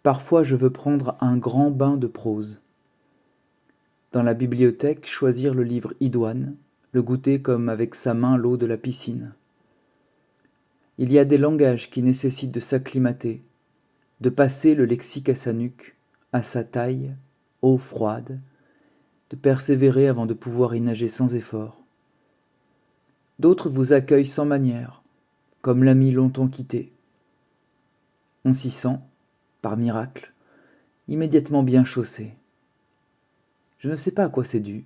Parfois je veux prendre un grand bain de prose. Dans la bibliothèque, choisir le livre idoine, le goûter comme avec sa main l'eau de la piscine. Il y a des langages qui nécessitent de s'acclimater, de passer le lexique à sa nuque, à sa taille, eau froide, de persévérer avant de pouvoir y nager sans effort. D'autres vous accueillent sans manière, comme l'ami longtemps quitté. On s'y sent, par miracle, immédiatement bien chaussé. Je ne sais pas à quoi c'est dû.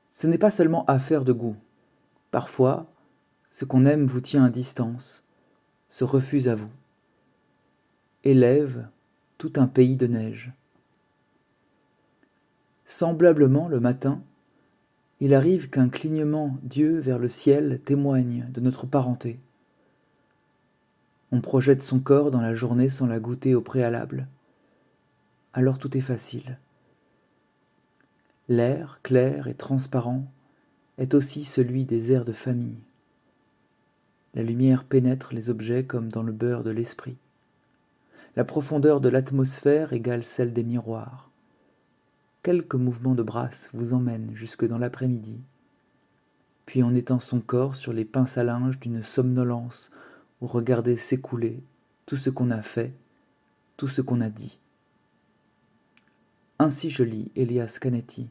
Ce n'est pas seulement affaire de goût. Parfois, ce qu'on aime vous tient à distance, se refuse à vous, élève tout un pays de neige. Semblablement, le matin, il arrive qu'un clignement d'yeux vers le ciel témoigne de notre parenté. On projette son corps dans la journée sans la goûter au préalable. Alors tout est facile. L'air, clair et transparent, est aussi celui des airs de famille. La lumière pénètre les objets comme dans le beurre de l'esprit. La profondeur de l'atmosphère égale celle des miroirs. Quelques mouvements de brasse vous emmènent jusque dans l'après-midi, puis on étend son corps sur les pinces à linge d'une somnolence où regarder s'écouler tout ce qu'on a fait, tout ce qu'on a dit. Ainsi je lis Elias Canetti.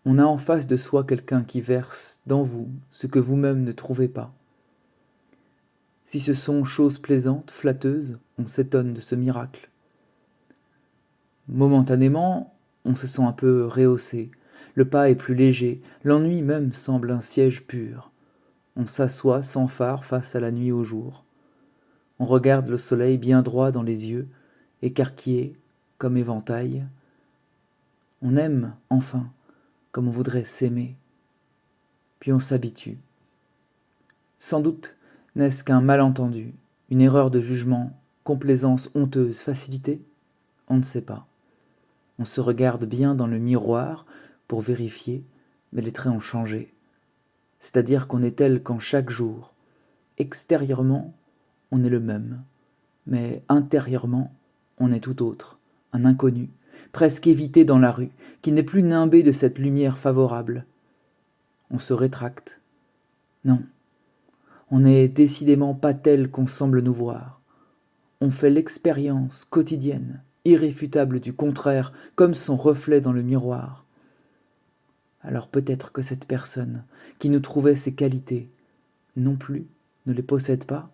On a en face de soi quelqu'un qui verse dans vous ce que vous-même ne trouvez pas. Si ce sont choses plaisantes, flatteuses, on s'étonne de ce miracle. Momentanément, on se sent un peu rehaussé, le pas est plus léger, l'ennui même semble un siège pur. On s'assoit sans phare face à la nuit au jour. On regarde le soleil bien droit dans les yeux, écarquillé comme éventail. On aime, enfin, comme on voudrait s'aimer. Puis on s'habitue. Sans doute n'est-ce qu'un malentendu, une erreur de jugement, complaisance honteuse, facilité? On ne sait pas. On se regarde bien dans le miroir pour vérifier, mais les traits ont changé. C'est-à-dire qu'on est tel qu'en chaque jour. Extérieurement, on est le même, mais intérieurement, on est tout autre, un inconnu, presque évité dans la rue, qui n'est plus nimbé de cette lumière favorable. On se rétracte. Non, on n'est décidément pas tel qu'on semble nous voir. On fait l'expérience quotidienne, irréfutable du contraire, comme son reflet dans le miroir. Alors peut-être que cette personne, qui nous trouvait ses qualités, non plus, ne les possède pas?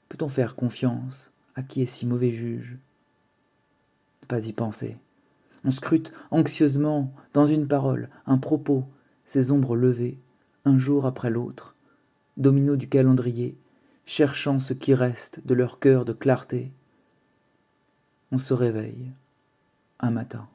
Peut-on faire confiance à qui est si mauvais juge? Ne pas y penser. On scrute anxieusement, dans une parole, un propos, ces ombres levées, un jour après l'autre, dominos du calendrier, cherchant ce qui reste de leur cœur de clarté. On se réveille, un matin.